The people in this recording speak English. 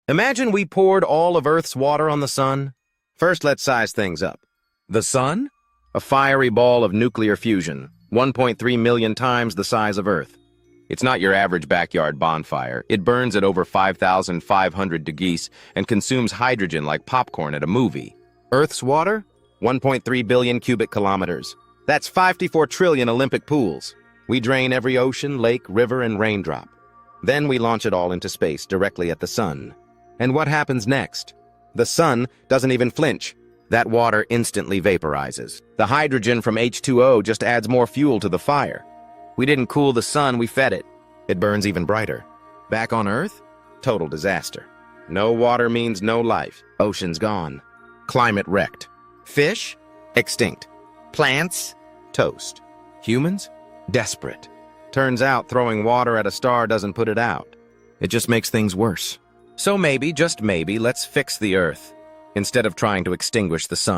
Imagine we poured all of Earth's water on the sun. First, let's size things up. The sun? A fiery ball of nuclear fusion, 1.3 million times the size of Earth. It's not your average backyard bonfire. It burns at over 5,500 degrees and consumes hydrogen like popcorn at a movie. Earth's water? 1.3 billion cubic kilometers. That's 54 trillion Olympic pools. We drain every ocean, lake, river, and raindrop. Then we launch it all into space directly at the sun. And what happens next? The sun doesn't even flinch. That water instantly vaporizes. The hydrogen from H2O just adds more fuel to the fire. We didn't cool the sun, we fed it. It burns even brighter. Back on Earth? Total disaster. No water means no life. Oceans gone. Climate wrecked. Fish? Extinct. Plants? Toast. Humans? Desperate. Turns out throwing water at a star doesn't put it out. It just makes things worse. So maybe, just maybe, let's fix the Earth, instead of trying to extinguish the sun.